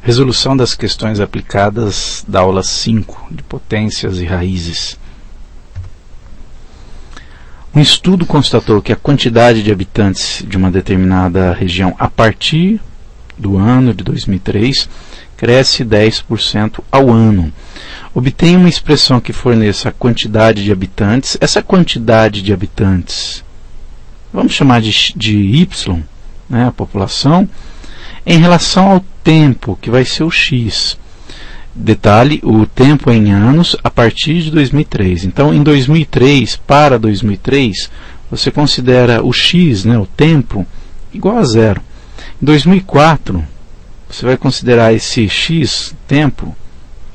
Resolução das questões aplicadas da aula 5 de potências e raízes. Um estudo constatou que a quantidade de habitantes de uma determinada região a partir do ano de 2003 cresce 10% ao ano. Obtenha uma expressão que forneça a quantidade de habitantes. Essa quantidade de habitantes, vamos chamar de Y, né, a população, em relação ao tempo, que vai ser o X. Detalhe, o tempo é em anos a partir de 2003. Então, em 2003, para 2003, você considera o X, né, o tempo, igual a zero. Em 2004, você vai considerar esse X, tempo,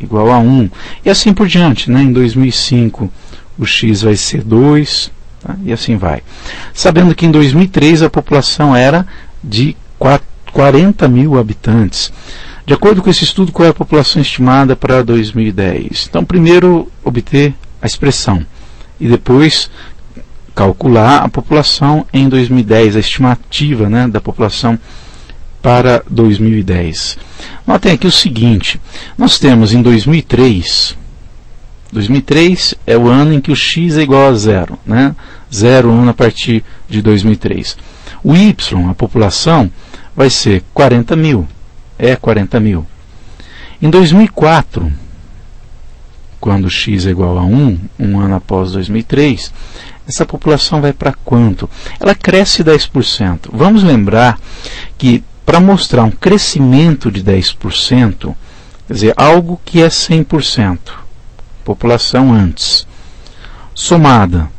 igual a 1. E assim por diante, né? Em 2005, o X vai ser 2, tá? E assim vai. Sabendo que em 2003 a população era de 40 mil habitantes. De acordo com esse estudo, qual é a população estimada para 2010? Então, primeiro, obter a expressão e depois calcular a população em 2010, a estimativa, né, da população para 2010. Notem aqui o seguinte, nós temos em 2003 é o ano em que o X é igual a zero, né? Zero ano a partir de 2003. O Y, a população, vai ser 40 mil. É 40 mil. Em 2004, quando x é igual a 1, um ano após 2003, essa população vai para quanto? Ela cresce 10%. Vamos lembrar que para mostrar um crescimento de 10%, quer dizer, algo que é 100%, população antes, somada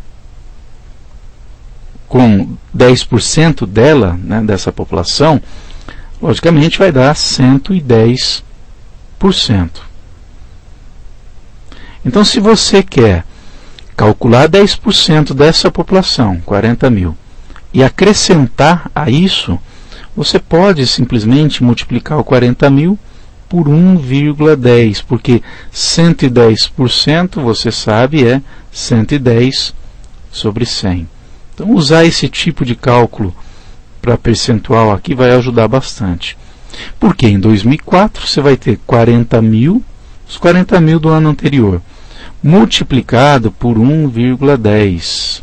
com 10% dela, né, dessa população, logicamente vai dar 110%. Então, se você quer calcular 10% dessa população, 40 mil, e acrescentar a isso, você pode simplesmente multiplicar o 40 mil por 1,10, porque 110%, você sabe, é 110 sobre 100. Então, usar esse tipo de cálculo para percentual aqui vai ajudar bastante. Porque em 2004 você vai ter 40 mil, os 40 mil do ano anterior, multiplicado por 1,10,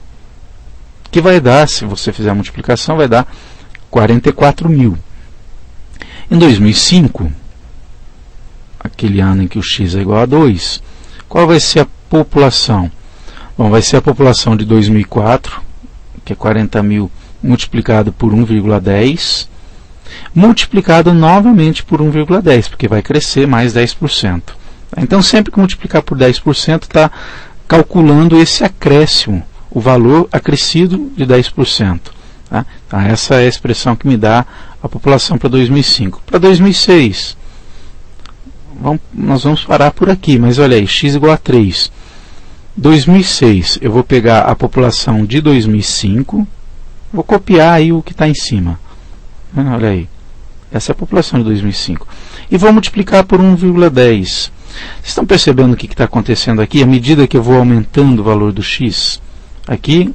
que vai dar, se você fizer a multiplicação, vai dar 44 mil. Em 2005, aquele ano em que o x é igual a 2, qual vai ser a população? Bom, vai ser a população de 2004, que é 40 mil multiplicado por 1,10, multiplicado novamente por 1,10, porque vai crescer mais 10%. Então, sempre que multiplicar por 10%, está calculando esse acréscimo, o valor acrescido de 10%. Tá? Então, essa é a expressão que me dá a população para 2005. Para 2006, nós vamos parar por aqui, mas olha aí, x igual a 3. 2006, eu vou pegar a população de 2005, vou copiar aí o que está em cima. Olha aí, essa é a população de 2005. E vou multiplicar por 1,10. Vocês estão percebendo o que está acontecendo aqui? À medida que eu vou aumentando o valor do x, aqui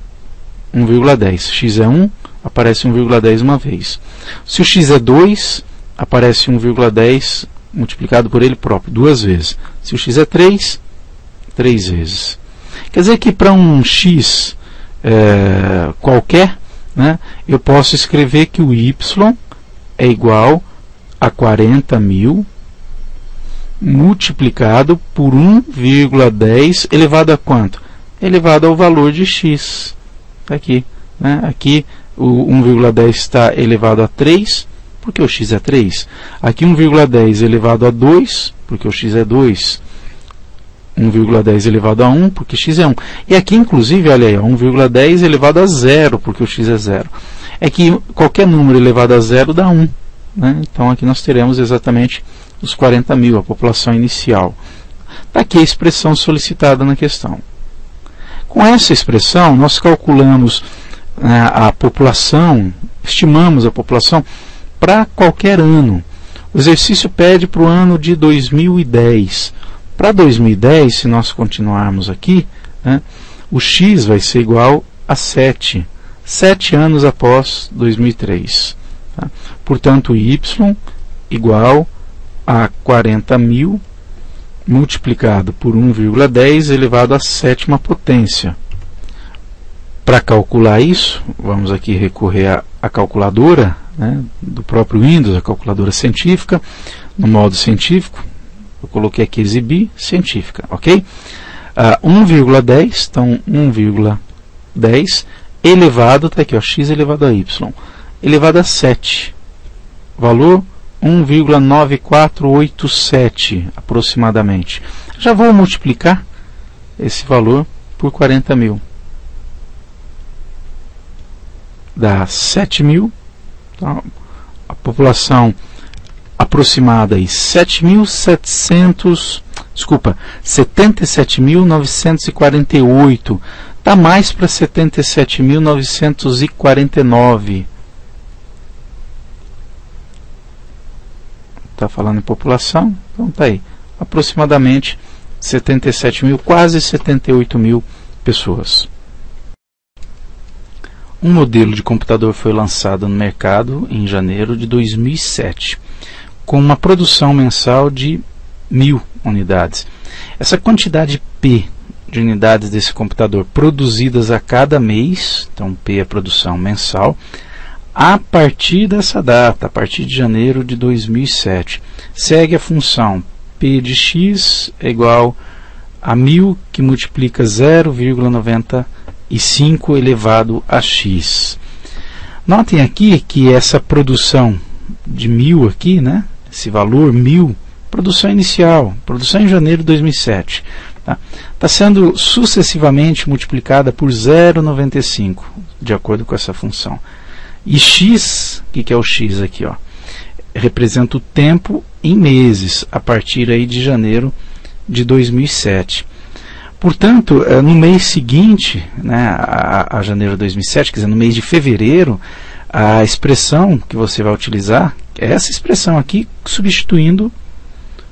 1,10. X é 1, aparece 1,10 uma vez. Se o x é 2, aparece 1,10 multiplicado por ele próprio, duas vezes. Se o x é 3, 3 vezes. Quer dizer que para um x qualquer, né, eu posso escrever que o y é igual a 40 mil multiplicado por 1,10 elevado a quanto? Elevado ao valor de x. Aqui, né? Aqui o 1,10 está elevado a 3, porque o x é 3. Aqui 1,10 elevado a 2, porque o x é 2. 1,10 elevado a 1, porque x é 1. E aqui, inclusive, olha aí, 1,10 elevado a 0, porque o x é 0. É que qualquer número elevado a 0 dá 1. Né? Então, aqui nós teremos exatamente os 40 mil, a população inicial. Está aqui a expressão solicitada na questão. Com essa expressão, nós calculamos a população, estimamos a população para qualquer ano. O exercício pede para o ano de 2010. Para 2010, se nós continuarmos aqui, né, o x vai ser igual a 7. 7 anos após 2003. Tá? Portanto, y igual a 40.000 multiplicado por 1,10 elevado à sétima potência. Para calcular isso, vamos aqui recorrer à calculadora, né, do próprio Windows, a calculadora científica, no modo científico. Eu coloquei aqui exibir científica, ok? 1,10, então 1,10 elevado, está aqui, ó, x elevado a y, elevado a 7, valor 1,9487 aproximadamente. Já vou multiplicar esse valor por 40.000. Dá 7.000, então, a população aproximada aí 77.948, dá mais para 77.949. Está falando em população, então tá aí, aproximadamente 77.000, quase 78.000 pessoas. Um modelo de computador foi lançado no mercado em janeiro de 2007, com uma produção mensal de 1.000 unidades. Essa quantidade P de unidades desse computador produzidas a cada mês, então P é a produção mensal, a partir dessa data, a partir de janeiro de 2007, segue a função P de x é igual a 1.000 que multiplica 0,95 elevado a x. Notem aqui que essa produção de 1.000 aqui, né, esse valor 1.000, produção inicial, produção em janeiro de 2007, está sendo sucessivamente multiplicada por 0,95, de acordo com essa função. E x, o que é o x aqui? Ó, representa o tempo em meses, a partir aí de janeiro de 2007. Portanto, no mês seguinte, né, a janeiro de 2007, quer dizer, no mês de fevereiro, a expressão que você vai utilizar é essa expressão aqui, substituindo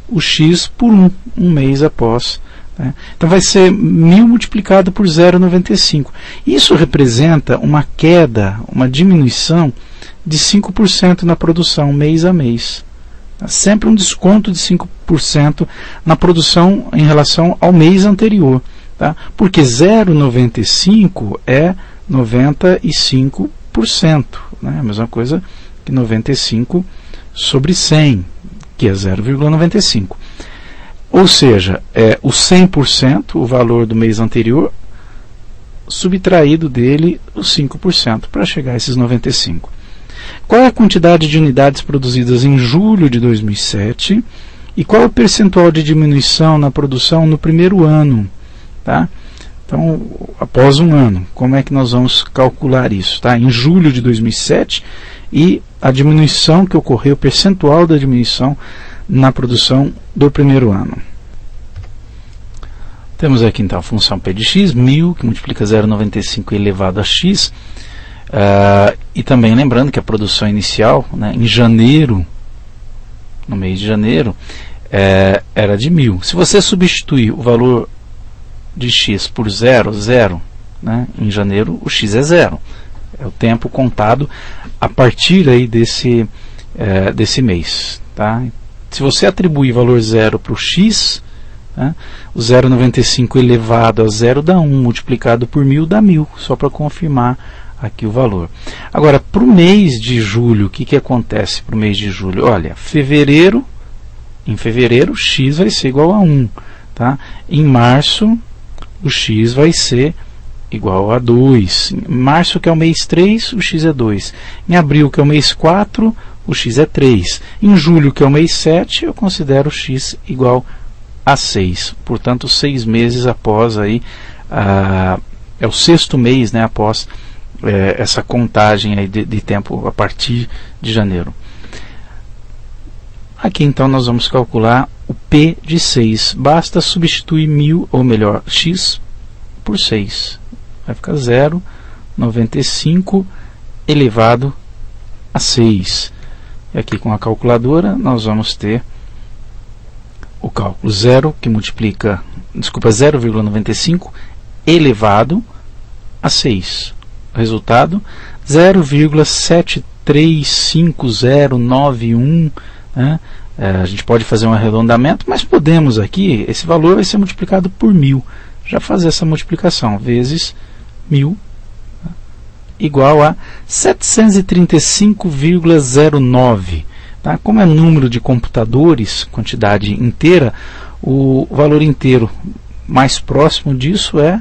o x por um mês após. Né? Então vai ser 1.000 multiplicado por 0,95. Isso representa uma queda, uma diminuição de 5% na produção mês a mês. Sempre um desconto de 5% na produção em relação ao mês anterior. Tá? Porque 0,95 é 95%. Né? A mesma coisa que 95 sobre 100, que é 0,95. Ou seja, é o 100%, o valor do mês anterior, subtraído dele os 5% para chegar a esses 95. Qual é a quantidade de unidades produzidas em julho de 2007 e qual é o percentual de diminuição na produção no primeiro ano? Tá? Então, após um ano, como é que nós vamos calcular isso? Tá? Em julho de 2007 e a diminuição que ocorreu, o percentual da diminuição na produção do primeiro ano. Temos aqui então a função P de x, 1.000, que multiplica 0,95 elevado a x. E também lembrando que a produção inicial, né, em janeiro, no mês de janeiro, era de 1.000. Se você substituir o valor de x por 0, né, em janeiro o x é 0. É o tempo contado a partir aí desse mês. Tá? Se você atribuir valor 0 para o x, né, o 0,95 elevado a 0 dá 1, multiplicado por 1.000 dá 1.000, só para confirmar aqui o valor. Agora, para o mês de julho, o que acontece para o mês de julho? Olha, em fevereiro, x vai ser igual a 1. Tá? Em março, o x vai ser igual a 2. Em março, que é o mês 3, o x é 2. Em abril, que é o mês 4, o x é 3. Em julho, que é o mês 7, eu considero o x igual a 6. Portanto, 6 meses após aí, é o sexto mês, né, após essa contagem aí de tempo a partir de janeiro. Aqui então nós vamos calcular o P de 6. Basta substituir 1.000, ou melhor, x por 6. Vai ficar 0,95 elevado a 6. E aqui com a calculadora nós vamos ter o cálculo 0,95 elevado a 6. Resultado 0,73591, né, A gente pode fazer um arredondamento, mas podemos aqui, esse valor vai ser multiplicado por 1000. Já fazer essa multiplicação, vezes 1000, igual a 735,09. Tá? Como é número de computadores, quantidade inteira, o valor inteiro mais próximo disso é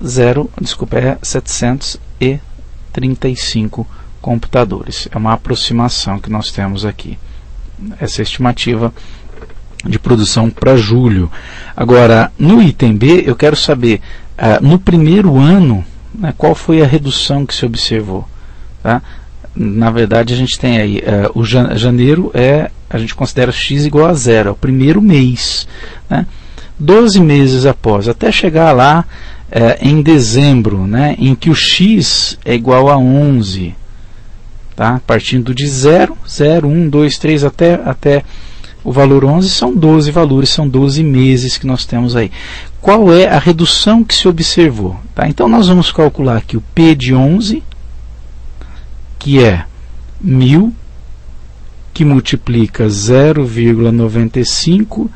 735 computadores. É uma aproximação que nós temos aqui. Essa é a estimativa de produção para julho. Agora, no item B, eu quero saber, no primeiro ano, né, qual foi a redução que se observou. Tá? Na verdade, a gente tem aí, o janeiro, a gente considera x igual a 0, é o primeiro mês. Né? 12 meses após, até chegar lá em dezembro, né, em que o x é igual a 11. Tá? Partindo de 0, 0, 1, 2, 3 até o valor 11, são 12 valores, são 12 meses que nós temos aí. Qual é a redução que se observou? Tá? Então nós vamos calcular aqui o P de 11, que é 1000, que multiplica 0,95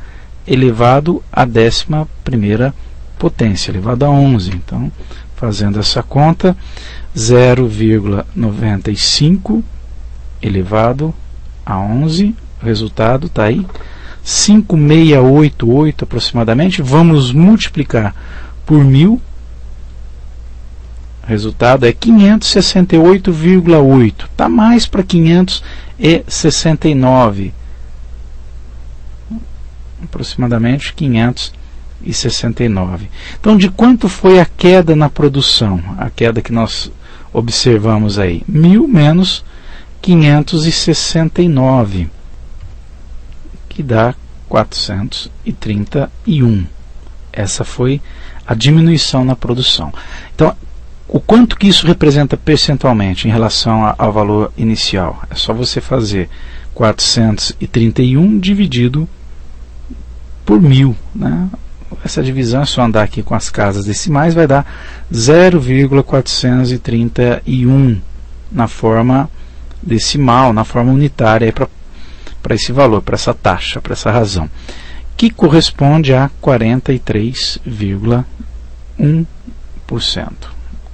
elevado à 11ª potência, elevado a 11. Então, fazendo essa conta, 0,95 elevado a 11, o resultado está aí, 5,688 aproximadamente. Vamos multiplicar por 1000, o resultado é 568,8, está mais para 569, aproximadamente 569. Então, de quanto foi a queda na produção? A queda que nós observamos aí, 1000 menos 569, que dá 431. Essa foi a diminuição na produção. Então, o quanto que isso representa percentualmente em relação ao valor inicial? É só você fazer 431 dividido por 1000, né? Essa divisão é só andar aqui com as casas decimais, vai dar 0,431 na forma decimal, na forma unitária para esse valor, para essa taxa, para essa razão, que corresponde a 43,1%.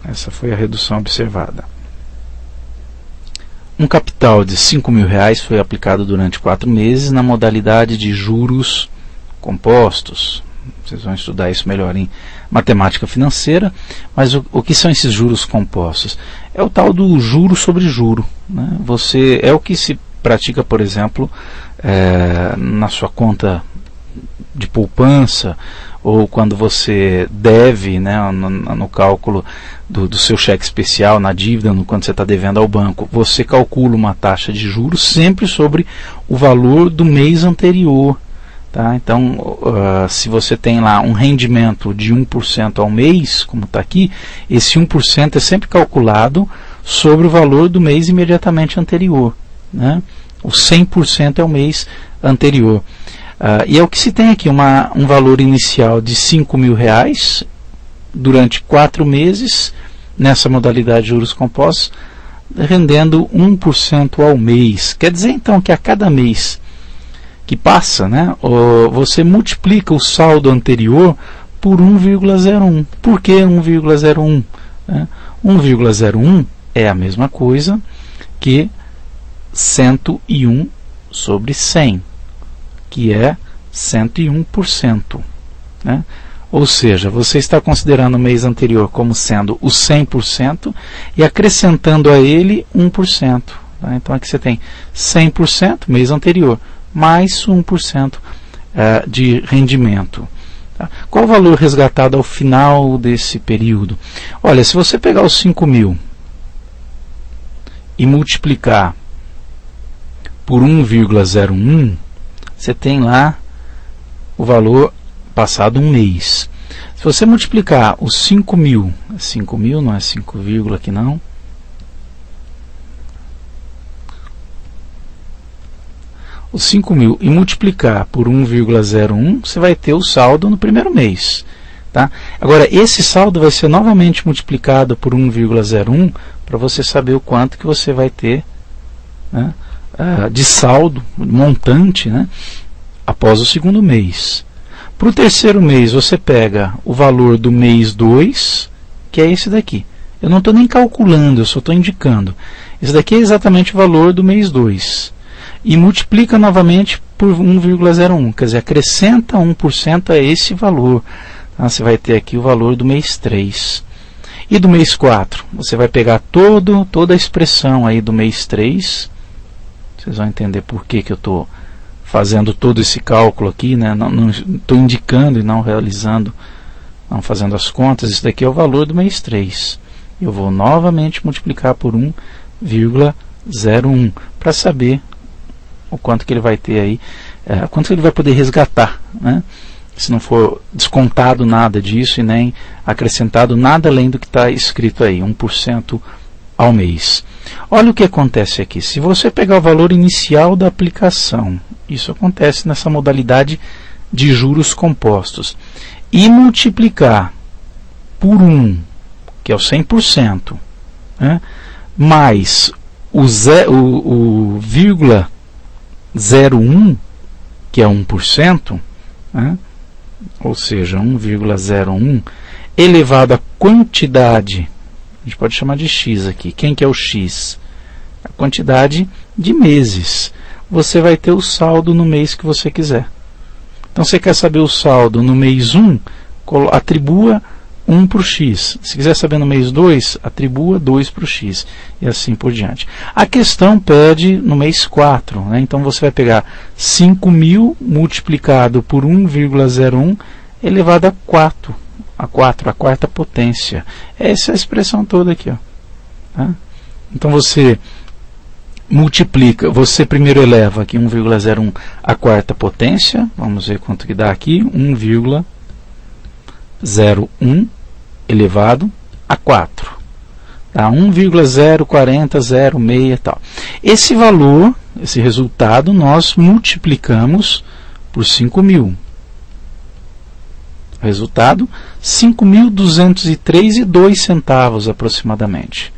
Essa foi a redução observada. Um capital de R$5.000 foi aplicado durante 4 meses na modalidade de juros compostos. Vocês vão estudar isso melhor em matemática financeira, mas o que são esses juros compostos? É o tal do juro sobre juro, né? É o que se pratica, por exemplo, na sua conta de poupança, ou quando você deve, né, no cálculo do seu cheque especial, na dívida, quando você está devendo ao banco, você calcula uma taxa de juros sempre sobre o valor do mês anterior. Tá? Então, se você tem lá um rendimento de 1% ao mês, como está aqui, esse 1% é sempre calculado sobre o valor do mês imediatamente anterior. Né? O 100% é o mês anterior. E é o que se tem aqui, um valor inicial de R$5.000 durante 4 meses, nessa modalidade de juros compostos, rendendo 1% ao mês. Quer dizer, então, que a cada mês que passa, né, você multiplica o saldo anterior por 1,01. Por que 1,01? 1,01 é a mesma coisa que 101 sobre 100, que é 101%. Né? Ou seja, você está considerando o mês anterior como sendo o 100% e acrescentando a ele 1%. Tá? Então aqui você tem 100% mês anterior, mais 1% de rendimento. Tá? Qual o valor resgatado ao final desse período? Olha, se você pegar os 5.000 e multiplicar por 1,01, você tem lá o valor passado um mês. Se você multiplicar os 5.000, 5.000 não é 5, aqui não, os 5.000 e multiplicar por 1,01, você vai ter o saldo no primeiro mês. Tá? Agora, esse saldo vai ser novamente multiplicado por 1,01 para você saber o quanto que você vai ter, né, de saldo, montante, né, após o segundo mês. Para o terceiro mês, você pega o valor do mês 2, que é esse daqui. Eu não estou nem calculando, eu só estou indicando. Esse daqui é exatamente o valor do mês 2. E multiplica novamente por 1,01, quer dizer, acrescenta 1% a esse valor. Então, você vai ter aqui o valor do mês 3. E do mês 4, você vai pegar toda a expressão aí do mês 3. Vocês vão entender por que eu estou fazendo todo esse cálculo aqui, né? Não estou indicando e não realizando, não fazendo as contas. Isso daqui é o valor do mês 3. Eu vou novamente multiplicar por 1,01 para saber o quanto que ele vai ter aí, quanto que ele vai poder resgatar, né? Se não for descontado nada disso e nem acrescentado nada além do que está escrito aí, 1% ao mês. Olha o que acontece aqui. Se você pegar o valor inicial da aplicação, isso acontece nessa modalidade de juros compostos, e multiplicar por 1, que é o 100%, né, mais o 0,01, que é 1%, né, ou seja, 1,01 elevado à quantidade, a gente pode chamar de x aqui. Quem que é o x? A quantidade de meses. Você vai ter o saldo no mês que você quiser. Então, você quer saber o saldo no mês 1, atribua 1 para o x. Se quiser saber no mês 2, atribua 2 para o x. E assim por diante. A questão pede no mês 4. Né? Então, você vai pegar 5.000 multiplicado por 1,01 elevado a 4. A quarta potência. Essa é a expressão toda aqui. Ó. Tá? Então, você multiplica, você primeiro eleva aqui 1,01 à quarta potência. Vamos ver quanto que dá aqui. 1,01 elevado a 4. Dá 1,04006 e tal. Esse valor, esse resultado, nós multiplicamos por 5.000. Resultado, 5.203,02 centavos aproximadamente.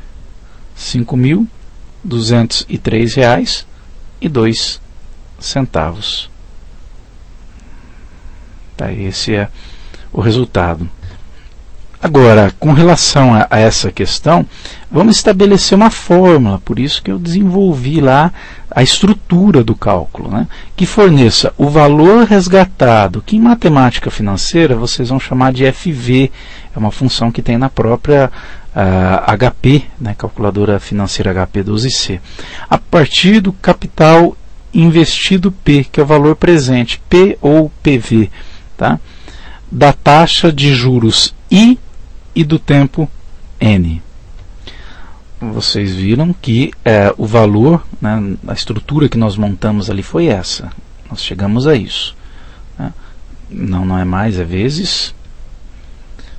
5.203 reais e 2 centavos. Tá, esse é o resultado. Agora, com relação a essa questão, vamos estabelecer uma fórmula, por isso que eu desenvolvi lá a estrutura do cálculo, né, que forneça o valor resgatado, que em matemática financeira vocês vão chamar de FV, é uma função que tem na própria HP, né, calculadora financeira HP 12C, a partir do capital investido P, que é o valor presente, P ou PV, tá, da taxa de juros I e do tempo N. Vocês viram que o valor, né, a estrutura que nós montamos ali foi essa. Nós chegamos a isso. Né? Não é mais, é vezes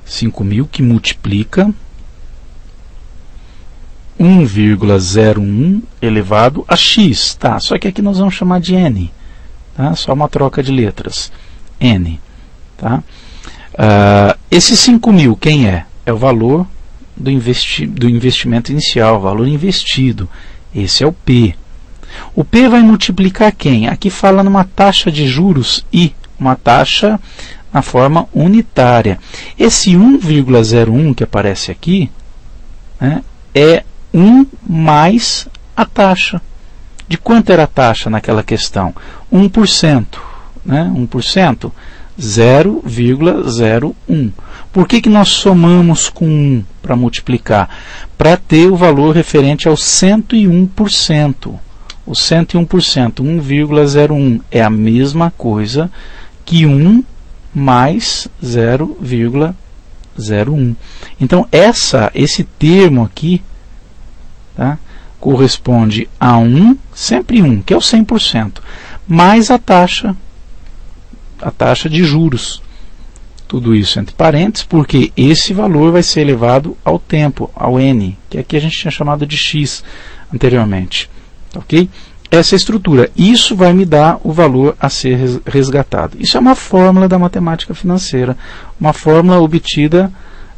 5.000 que multiplica 1,01 elevado a x. Tá? Só que aqui nós vamos chamar de N. Tá? Só uma troca de letras. N. Tá? Esse 5.000, quem é? É o valor do investimento inicial, o valor investido. Esse é o P. O P vai multiplicar quem? Aqui fala numa taxa de juros I, uma taxa na forma unitária. Esse 1,01 que aparece aqui, né, é 1 mais a taxa. De quanto era a taxa naquela questão? 1%. Né? 1%. 0,01. Por que nós somamos com 1 para multiplicar? Para ter o valor referente ao 101%. O 101%, 1,01, é a mesma coisa que 1 mais 0,01. Então, esse termo aqui, tá, corresponde a 1, sempre 1, que é o 100%, mais a taxa de juros. Tudo isso entre parênteses, porque esse valor vai ser elevado ao tempo, ao N, que aqui a gente tinha chamado de X anteriormente. Ok? Essa é a estrutura. Isso vai me dar o valor a ser resgatado. Isso é uma fórmula da matemática financeira, uma fórmula obtida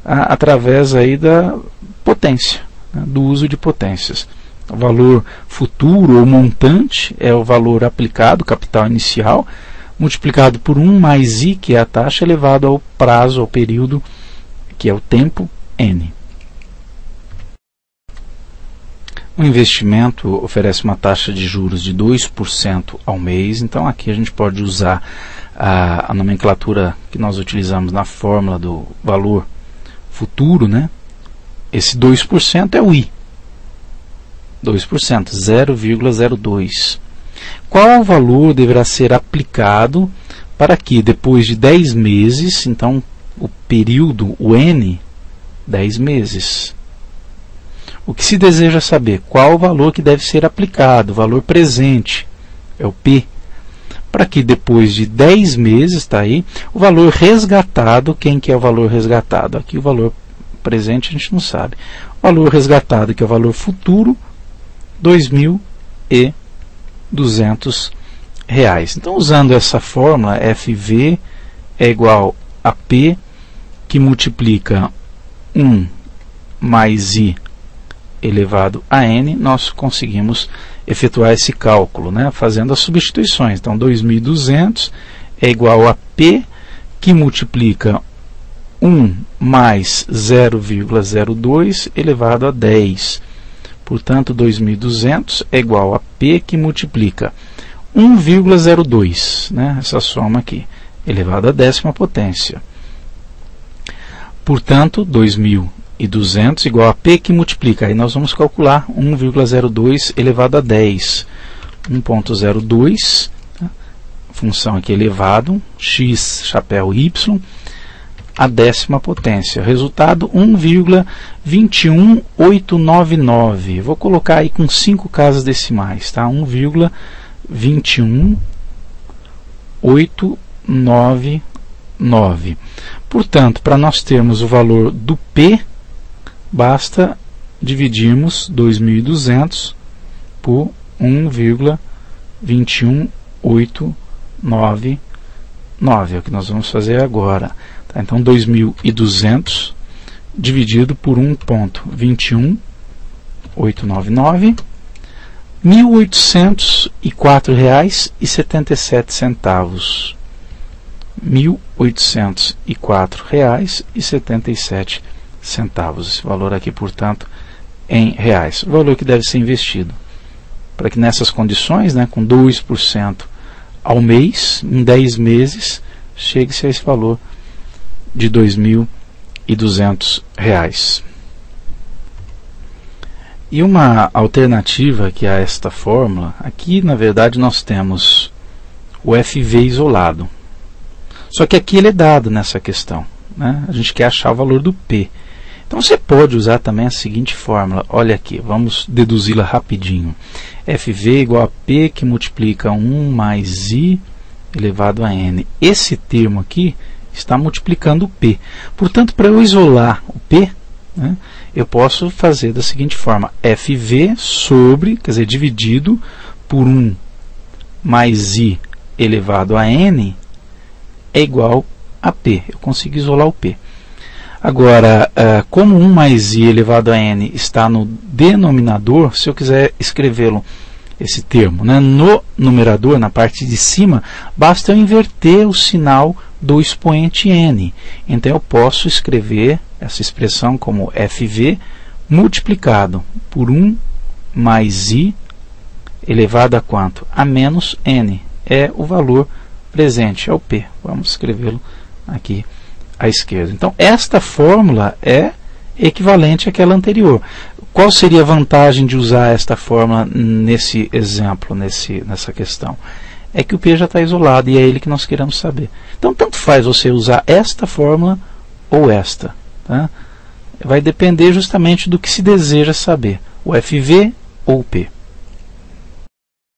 através aí da potência, né, do uso de potências. O valor futuro ou montante é o valor aplicado, capital inicial, multiplicado por 1 mais I, que é a taxa, elevado ao prazo, ao período, que é o tempo, N. O investimento oferece uma taxa de juros de 2% ao mês, então aqui a gente pode usar a nomenclatura que nós utilizamos na fórmula do valor futuro, né? Esse 2% é o I. 2%, 0,02. Qual valor deverá ser aplicado para que depois de 10 meses, então o período, o N, 10 meses. O que se deseja saber? Qual o valor que deve ser aplicado, o valor presente, é o P. Para que depois de 10 meses, está aí, o valor resgatado, quem que é o valor resgatado? Aqui o valor presente a gente não sabe. O valor resgatado, que é o valor futuro, R$ 2.200. Então, usando essa fórmula, FV é igual a P, que multiplica 1 mais I elevado a N, nós conseguimos efetuar esse cálculo, né, fazendo as substituições. Então, 2.200 é igual a P, que multiplica 1 mais 0,02 elevado a 10. Portanto, 2.200 é igual a P, que multiplica 1,02, né, essa soma aqui, elevado à 10ª potência. Portanto, 2.200 igual a P, que multiplica, aí nós vamos calcular 1,02 elevado a 10. 1,02, tá? Função aqui elevado, x, chapéu y, a 10ª potência. Resultado 1,21899. Vou colocar aí com 5 casas decimais, tá? 1,21899. Portanto, para nós termos o valor do P, basta dividirmos 2.200 por 1,21899. É o que nós vamos fazer agora. Tá? Então, 2.200 dividido por 1,21899, R$ 1.804,77. R$ 1.804,77. Esse valor aqui, portanto, em reais. O valor que deve ser investido. Para que nessas condições, né, com 2% ao mês, em 10 meses, chegue-se a esse valor de R$ 2.200. E uma alternativa que a esta fórmula, aqui na verdade nós temos o FV isolado. Só que aqui ele é dado nessa questão, né? A gente quer achar o valor do P. Então você pode usar também a seguinte fórmula. Olha aqui, vamos deduzi-la rapidinho. FV igual a P, que multiplica 1 mais I elevado a N. Esse termo aqui está multiplicando o P. Portanto, para eu isolar o P, né, eu posso fazer da seguinte forma. FV sobre, quer dizer, dividido por 1 mais I elevado a N é igual a P. Eu consigo isolar o P. Agora, como 1 mais I elevado a N está no denominador, se eu quiser escrevê-lo, esse termo, né, no numerador, na parte de cima, basta eu inverter o sinal do expoente N. Então eu posso escrever essa expressão como FV multiplicado por 1 mais I elevado a quanto? A menos N. É o valor presente, é o P. Vamos escrevê-lo aqui à esquerda. Então esta fórmula é equivalente àquela anterior. Qual seria a vantagem de usar esta fórmula nesse exemplo, nessa questão? É que o P já está isolado e é ele que nós queremos saber. Então, tanto faz você usar esta fórmula ou esta. Tá? Vai depender justamente do que se deseja saber, o FV ou o P.